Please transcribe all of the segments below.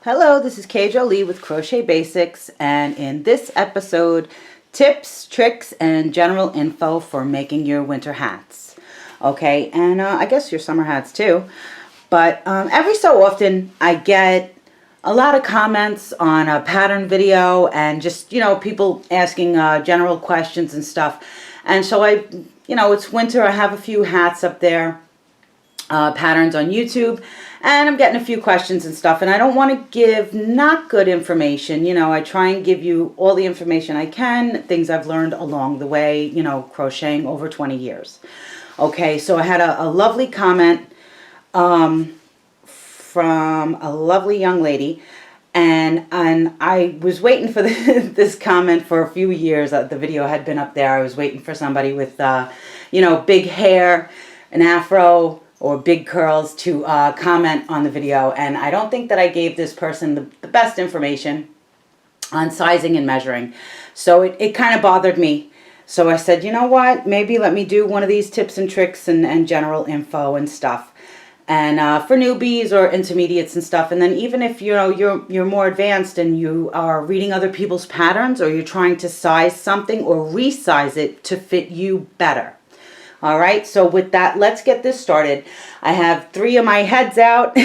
Hello, this is Jolie with Crochet Basics, and in this episode, tips, tricks, and general info for making your winter hats. Okay, and I guess your summer hats too. But every so often, I get a lot of comments on a pattern video and just, people asking general questions and stuff. And so it's winter, I have a few hats up there. Patterns on YouTube, and I'm getting a few questions and stuff, and I don't want to give not good information. I try and give you all the information I can, things I've learned along the way, crocheting over 20 years. Okay, so I had a lovely comment from a lovely young lady, and I was waiting for this comment for a few years. The video had been up there. I was waiting for somebody with big hair, an afro, or big curls to comment on the video, and I don't think that I gave this person the best information on sizing and measuring. So it kind of bothered me. So I said, you know what, maybe let me do one of these tips and tricks and general info and stuff. And for newbies or intermediates and stuff. And then even if you're more advanced and you are reading other people's patterns, or you're trying to size something or resize it to fit you better. All right, so with that, let's get this started. I have 3 of my heads out,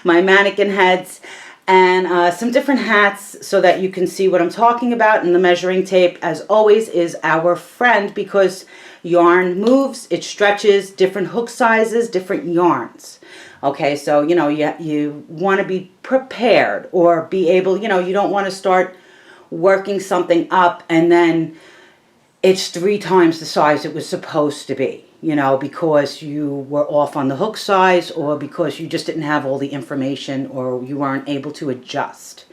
my mannequin heads, and some different hats so that you can see what I'm talking about. And the measuring tape, as always, is our friend because yarn moves, it stretches, different hook sizes, different yarns. Okay, so, you want to be prepared or be able, you don't want to start working something up and then it's 3 times the size it was supposed to be, because you were off on the hook size or because you just didn't have all the information or you weren't able to adjust.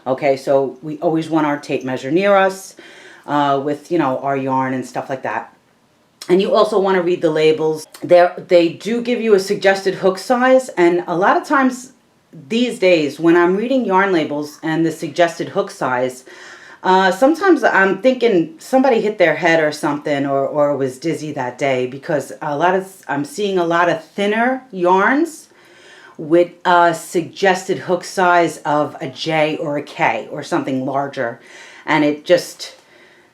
Okay, so we always want our tape measure near us with, our yarn and stuff like that. And you also want to read the labels. They do give you a suggested hook size, and a lot of times these days when I'm reading yarn labels and the suggested hook size, sometimes I'm thinking somebody hit their head or something or was dizzy that day, because I'm seeing a lot of thinner yarns with a suggested hook size of a J or a K or something larger, and it just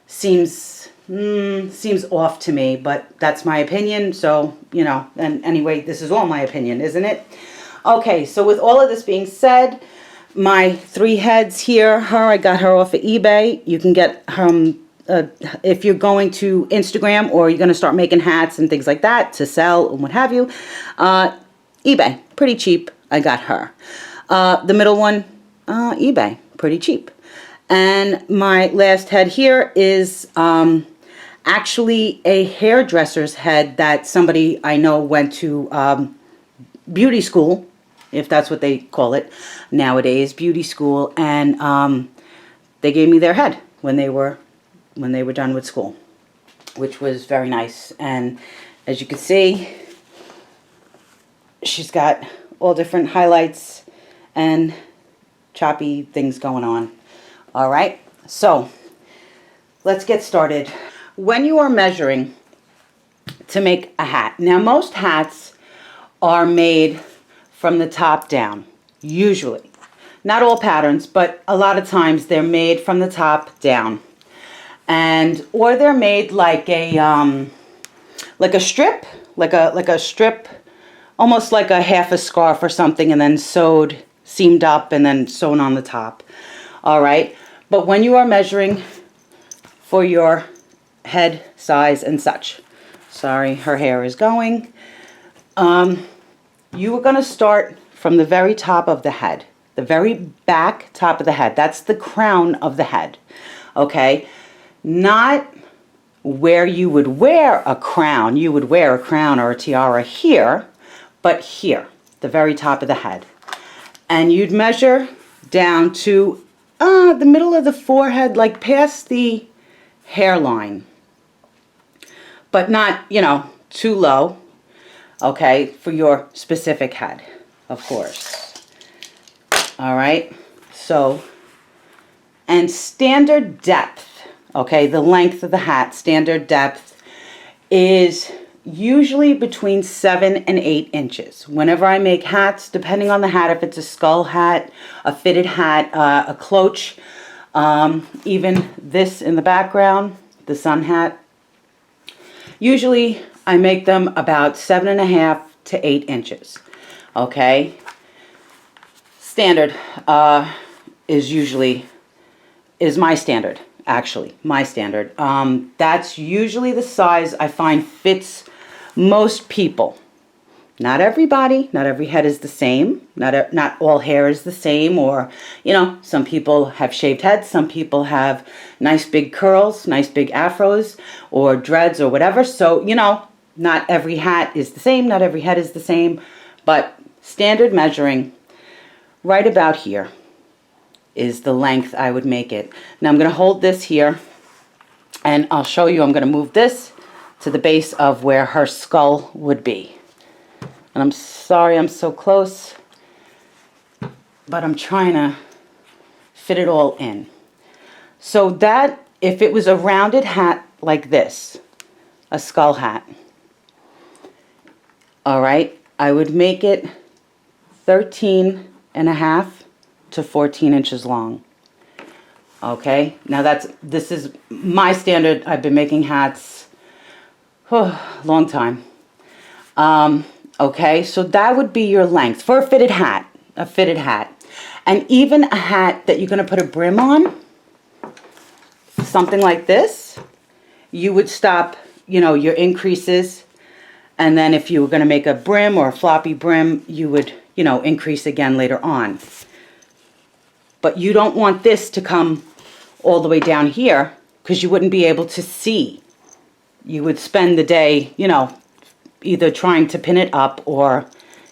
seems off to me, but that's my opinion. So, and anyway, this is all my opinion, isn't it? Okay, so with all of this being said, my 3 heads here, I got her off of eBay. You can get her if you're going to Instagram or you're going to start making hats and things like that to sell and what have you. eBay, pretty cheap. I got her. The middle one, eBay, pretty cheap. And my last head here is actually a hairdresser's head that somebody I know went to beauty school, if that's what they call it nowadays, beauty school, and they gave me their head when they were done with school, which was very nice. And as you can see, she's got all different highlights and choppy things going on. All right, so let's get started. When you are measuring to make a hat, now most hats are made from the top down, usually. Not all patterns, but a lot of times they're made from the top down. Or they're made like a strip, like a strip, almost like a half a scarf or something, and then seamed up and then sewn on the top. All right, but when you are measuring for your head size and such, sorry, her hair is going, you are going to start from the very top of the head, the very back top of the head. That's the crown of the head, okay? Not where you would wear a crown. You would wear a crown or a tiara here, but here, the very top of the head. And you'd measure down to the middle of the forehead, like past the hairline, but not, too low. Okay, for your specific head, of course. All right, so, and standard depth, okay, the length of the hat, standard depth is usually between 7 and 8 inches. Whenever I make hats, depending on the hat, if it's a skull hat, a fitted hat, a cloche, even this in the background, the sun hat, usually I make them about 7.5 to 8 inches. Okay, standard is my standard. Actually, my standard. That's usually the size I find fits most people. Not everybody. Not every head is the same. Not all hair is the same. Or, you know, some people have shaved heads. Some people have nice big curls, nice big afros, or dreads, or whatever. So, you know, not every hat is the same. Not every head is the same. But standard measuring, right about here, is the length I would make it. Now I'm going to hold this here, and I'll show you. I'm going to move this to the base of where her skull would be. And I'm sorry I'm so close, but I'm trying to fit it all in. So that, if it was a rounded hat like this, a skull hat, all right, I would make it 13.5 to 14 inches long. Okay, now this is my standard. I've been making hats long time. Okay, so that would be your length for a fitted hat. And even a hat that you're going to put a brim on, something like this, you would stop, you know, your increases, and then if you were going to make a brim or a floppy brim, you would, you know, increase again later on. But you don't want this to come all the way down here, because you wouldn't be able to see. You would spend the day, you know, either trying to pin it up or,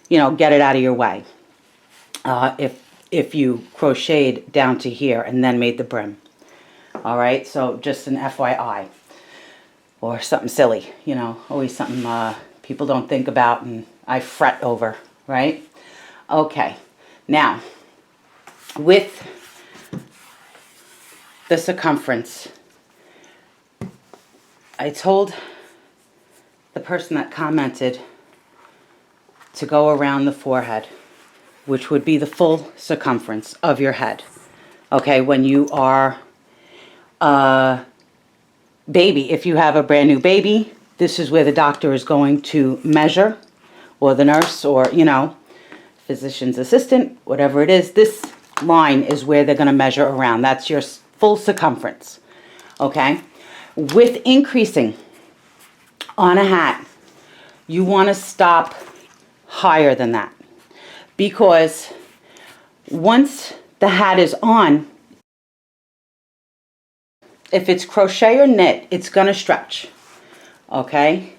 you know, get it out of your way. If you crocheted down to here and then made the brim. All right, so just an FYI. Or something silly, you know, always something people don't think about and I fret over, right? Okay, now, with the circumference, I told the person that commented to go around the forehead, which would be the full circumference of your head. Okay, when you are a baby, if you have a brand new baby, this is where the doctor is going to measure, or the nurse, or, you know, physician's assistant, whatever it is. This line is where they're going to measure around. That's your full circumference. Okay, with increasing on a hat, you want to stop higher than that, because once the hat is on, if it's crochet or knit, it's going to stretch. Okay,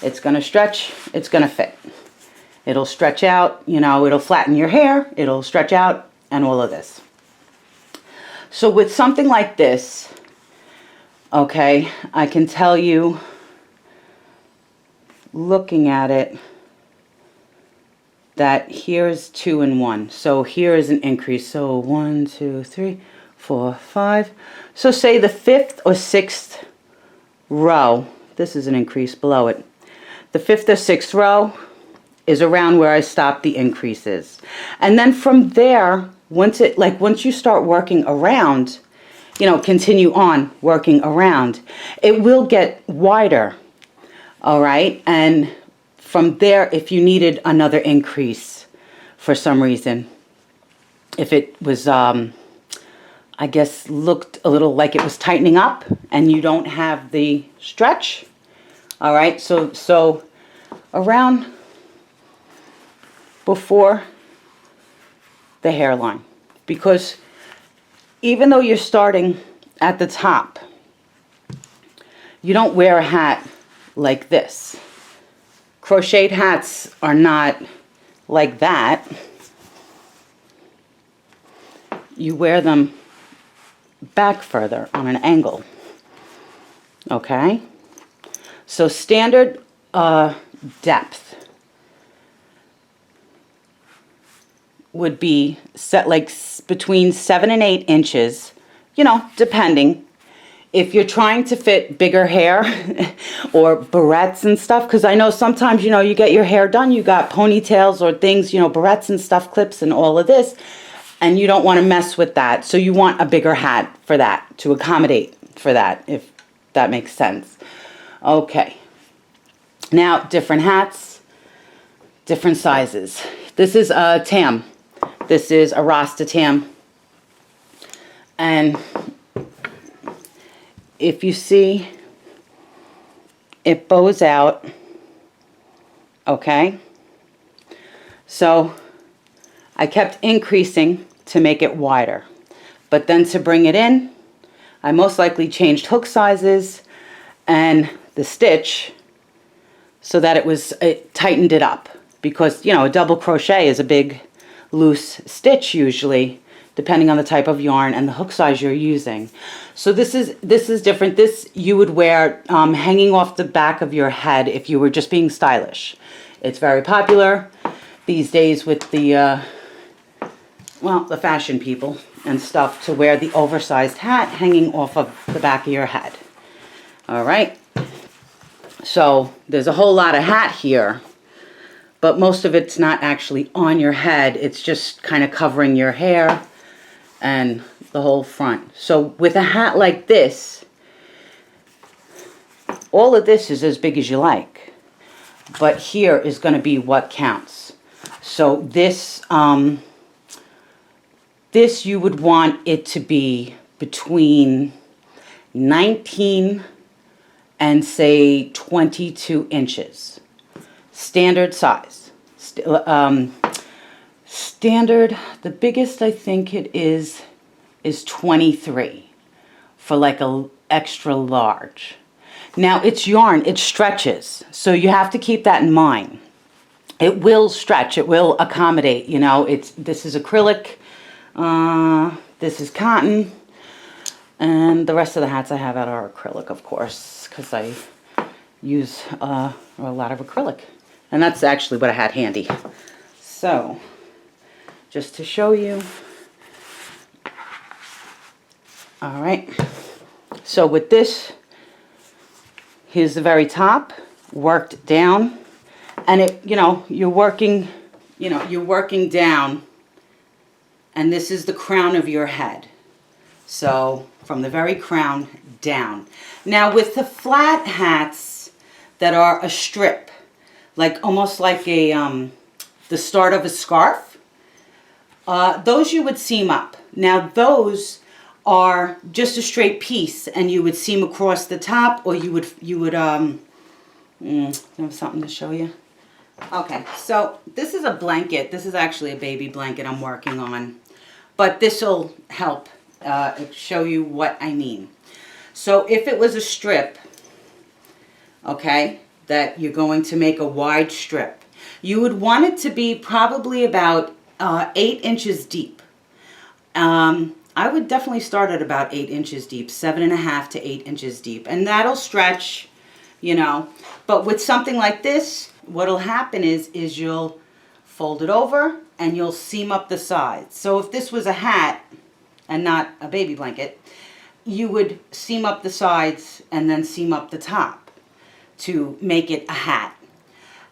it's going to stretch, it's going to fit. It'll stretch out, you know, it'll flatten your hair, it'll stretch out, and all of this. So with something like this, okay, I can tell you, looking at it, that here's 2 and 1. So here is an increase. So 1, 2, 3, 4, 5. So say the 5th or 6th row, this is an increase below it. The 5th or 6th row is around where I stop the increases. And then from there, once you start working around, you know, continue on working around, it will get wider. All right, and from there, if you needed another increase for some reason, if it was, I guess, looked a little like it was tightening up and you don't have the stretch, all right, so around before the hairline, because even though you're starting at the top, you don't wear a hat like this. Crocheted hats are not like that. You wear them back further on an angle. Okay? So standard depth would be set like between 7 and 8 inches, you know, depending. if you're trying to fit bigger hair or barrettes and stuff, because I know sometimes, you know, you get your hair done, you got ponytails or things, you know, barrettes and stuff, clips and all of this, and you don't want to mess with that. So you want a bigger hat for that, to accommodate for that, if that makes sense. Okay. Now, different hats, different sizes. This is a tam. This is a Rasta tam. And if you see, it bows out, okay? So I kept increasing to make it wider. But then to bring it in, I most likely changed hook sizes and the stitch so that it tightened it up. Because, you know, a double crochet is a big loose stitch usually, depending on the type of yarn and the hook size you're using. So this is different. This you would wear hanging off the back of your head if you were just being stylish. It's very popular these days with the, well, the fashion people and stuff, to wear the oversized hat hanging off of the back of your head. All right. So there's a whole lot of hat here, but most of it's not actually on your head. It's just kind of covering your hair and the whole front. So with a hat like this, all of this is as big as you like, but here is going to be what counts. So this this you would want it to be between 19 and say 22 inches. Standard size. Standard, the biggest I think it is 23 for like a extra large. Now it's yarn, it stretches, so you have to keep that in mind. It will stretch, it will accommodate, you know. This is acrylic, this is cotton, and the rest of the hats I have out are acrylic, of course, because I use a lot of acrylic. And that's actually what I had handy. So, just to show you. All right. So with this, here's the very top, worked down. And it, you know, you're working down. And this is the crown of your head. So, from the very crown down. Now, with the flat hats that are a strip, like almost like a the start of a scarf, those you would seam up. Now those are just a straight piece, and you would seam across the top, or you would have something to show you. Okay, so this is a blanket. This is actually a baby blanket I'm working on, but this will help show you what I mean. So if it was a strip, okay, that you're going to make a wide strip, you would want it to be probably about 8 inches deep. I would definitely start at about 8 inches deep, 7.5 to 8 inches deep, and that'll stretch, you know. But with something like this, what'll happen is you'll fold it over and you'll seam up the sides. So if this was a hat and not a baby blanket, you would seam up the sides and then seam up the top to make it a hat.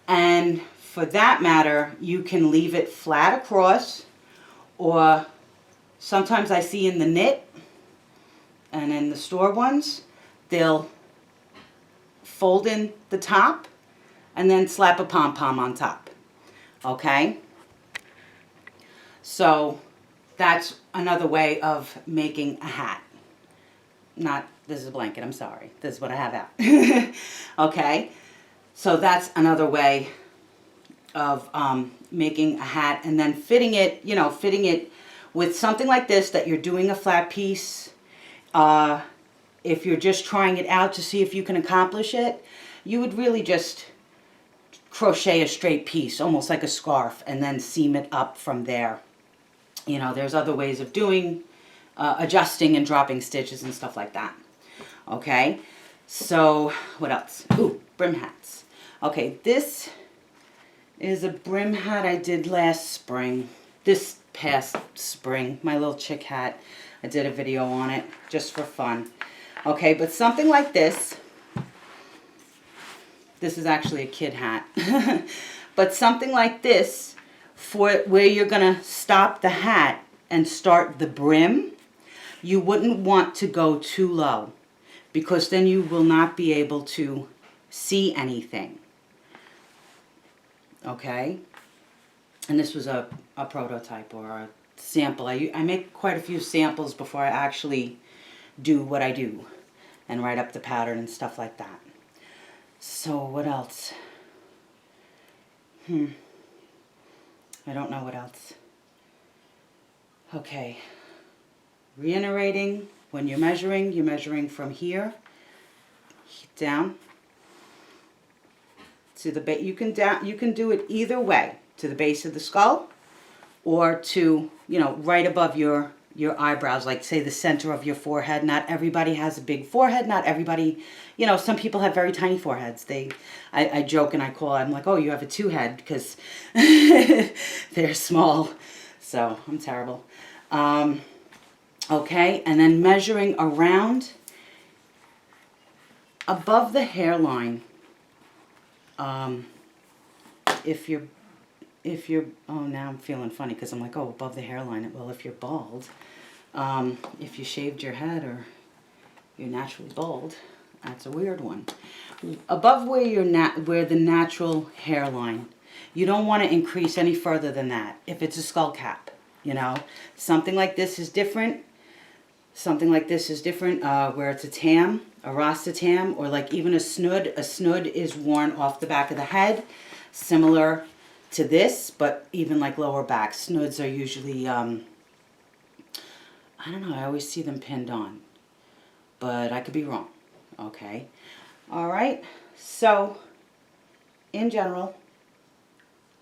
And for that matter, you can leave it flat across, or sometimes I see in the knit and in the store ones, they'll fold in the top and then slap a pom-pom on top. Okay? So that's another way of making a hat. Not, this is a blanket, I'm sorry. This is what I have out. Okay? So that's another way of making a hat, and then fitting it, you know, fitting it with something like this that you're doing a flat piece. If you're just trying it out to see if you can accomplish it, you would really just crochet a straight piece, almost like a scarf, and then seam it up from there. You know, there's other ways of doing, adjusting and dropping stitches and stuff like that. Okay, so what else? Ooh, brim hats. Okay, this is a brim hat I did last spring. This past spring, my little chick hat. I did a video on it just for fun. Okay, but something like this. This is actually a kid hat. But something like this, for where you're going to stop the hat and start the brim, you wouldn't want to go too low, because then you will not be able to see anything. Okay? And this was a prototype or a sample. I make quite a few samples before I actually do what I do and write up the pattern and stuff like that. So what else? I don't know what else. Okay. Reiterating, when you're measuring from here down to the base. You can do it either way, to the base of the skull or to, you know, right above your eyebrows, like say the center of your forehead. Not everybody has a big forehead. Not everybody, you know, some people have very tiny foreheads. I joke and I'm like, oh, you have a two head, because they're small. So I'm terrible. Okay, and then measuring around above the hairline. If you're, oh, now I'm feeling funny because I'm like, oh, above the hairline. Well, if you're bald, if you shaved your head or you're naturally bald, that's a weird one. Above where the natural hairline, you don't want to increase any further than that. If it's a skull cap, you know, something like this is different. Something like this is different, where it's a tam, a rasta tam, or like even a snood. A snood is worn off the back of the head, similar to this, but even like lower back. Snoods are usually, I don't know, I always see them pinned on, but I could be wrong. Okay. All right. So, in general,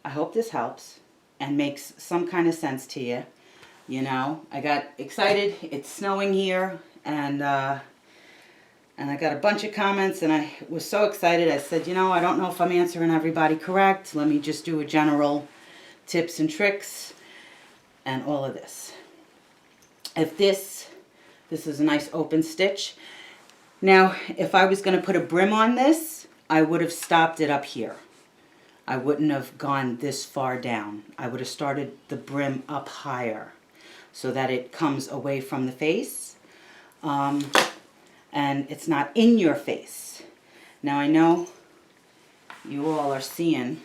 I hope this helps and makes some kind of sense to you. You know, I got excited. It's snowing here, and I got a bunch of comments, and I was so excited. I said, you know, I don't know if I'm answering everybody correct. Let me just do a general tips and tricks and all of this. If this is a nice open stitch. Now, if I was going to put a brim on this, I would have stopped it up here. I wouldn't have gone this far down. I would have started the brim up higher, so that it comes away from the face, and it's not in your face. Now I know you all are seeing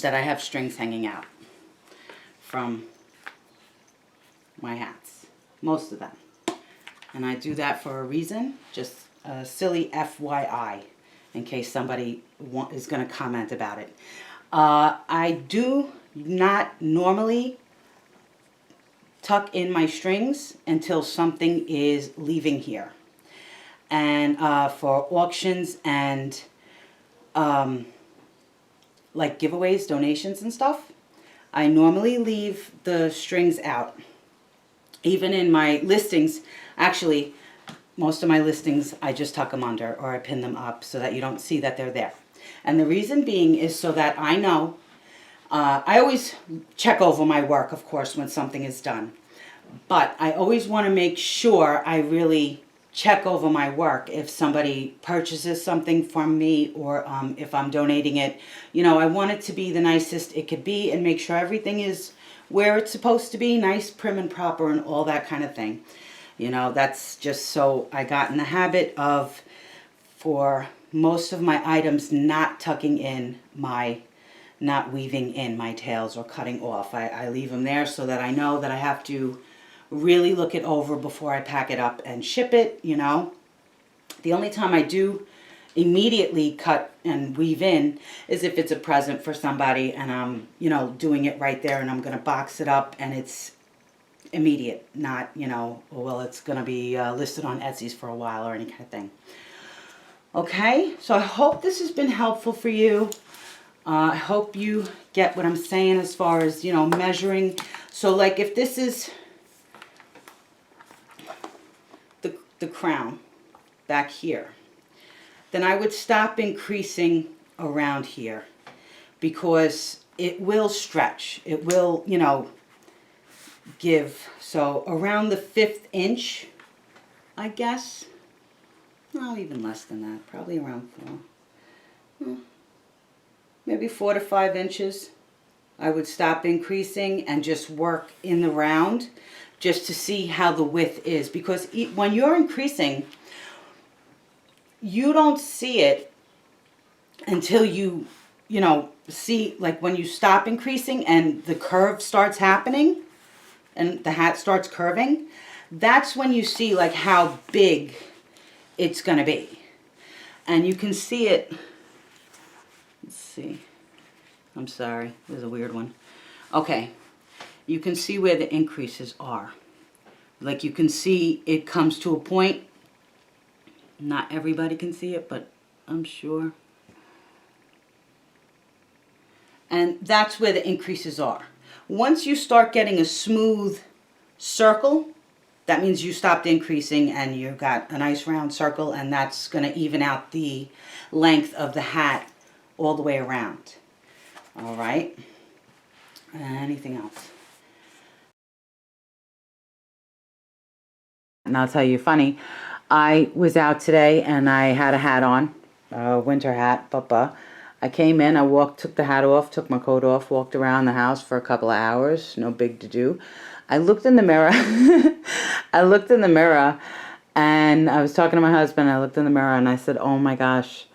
that I have strings hanging out from my hats, most of them. And I do that for a reason, just a silly FYI, in case somebody is going to comment about it. I do not normally tuck in my strings until something is leaving here. And for auctions and like giveaways, donations and stuff, I normally leave the strings out. Even in my listings, actually, most of my listings, I just tuck them under or I pin them up so that you don't see that they're there. And the reason being is so that I know. I always check over my work, of course, when something is done. But I always want to make sure I really check over my work if somebody purchases something from me or if I'm donating it. You know, I want it to be the nicest it could be and make sure everything is where it's supposed to be, nice, prim, and proper, and all that kind of thing. You know, that's just so I got in the habit of, for most of my items, not tucking in my, not weaving in my tails or cutting off. I leave them there so that I know that I have to really look it over before I pack it up and ship it, you know. The only time I do immediately cut and weave in is if it's a present for somebody and I'm, you know, doing it right there and I'm going to box it up and it's immediate, not, you know, well, it's going to be listed on Etsy's for a while or any kind of thing. Okay, so I hope this has been helpful for you. I hope you get what I'm saying as far as, you know, measuring. So like if this is the crown back here, then I would stop increasing around here because it will stretch. It will, you know, give. So around the 5th inch, I guess, well, even less than that, probably around 4. Maybe 4 to 5 inches. I would stop increasing and just work in the round just to see how the width is. Because when you're increasing, you don't see it until you know, see, like when you stop increasing and the curve starts happening and the hat starts curving, that's when you see like how big it's going to be. And you can see it. Let's see. I'm sorry. There's a weird one. Okay. You can see where the increases are. Like you can see it comes to a point. Not everybody can see it, but I'm sure. And that's where the increases are. Once you start getting a smooth circle, that means you stopped increasing and you've got a nice round circle, and that's going to even out the length of the hat all the way around. All right. Anything else? And I'll tell you funny, I was out today and I had a hat on, a winter hat, I came in, took the hat off, took my coat off, walked around the house for a couple of hours, no big to do. I looked in the mirror, and I was talking to my husband. I looked in the mirror and I said, oh my gosh.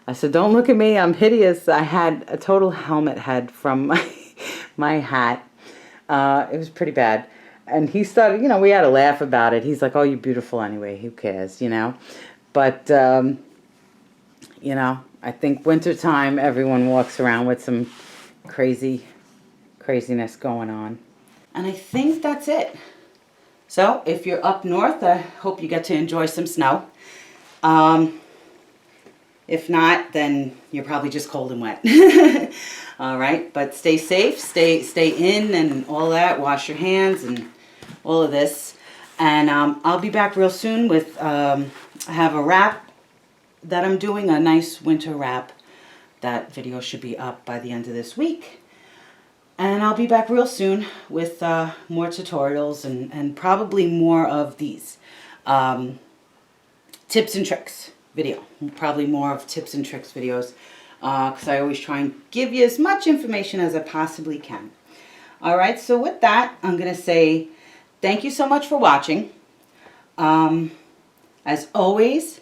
I said, don't look at me, I'm hideous. I had a total helmet head from my hat. It was pretty bad. And he started, we had a laugh about it. He's like, oh, you're beautiful anyway, who cares, But, I think wintertime, everyone walks around with some craziness going on. And I think that's it. So, if you're up north, I hope you get to enjoy some snow. If not, then you're probably just cold and wet. All right, but stay safe, stay in and all that. Wash your hands and all of this. And I'll be back real soon with, I have a wrap that I'm doing, a nice winter wrap. That video should be up by the end of this week. And I'll be back real soon with more tutorials and probably more of these tips and tricks video. Probably more of tips and tricks videos because I always try and give you as much information as I possibly can. All right, so with that, I'm going to say thank you so much for watching. As always,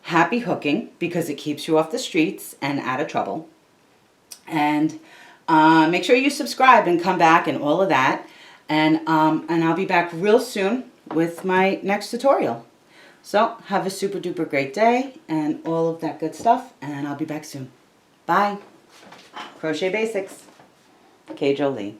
happy hooking because it keeps you off the streets and out of trouble. And make sure you subscribe and come back and all of that. And I'll be back real soon with my next tutorial. So have a super duper great day and all of that good stuff. And I'll be back soon. Bye. Crochet Basics. Jolie.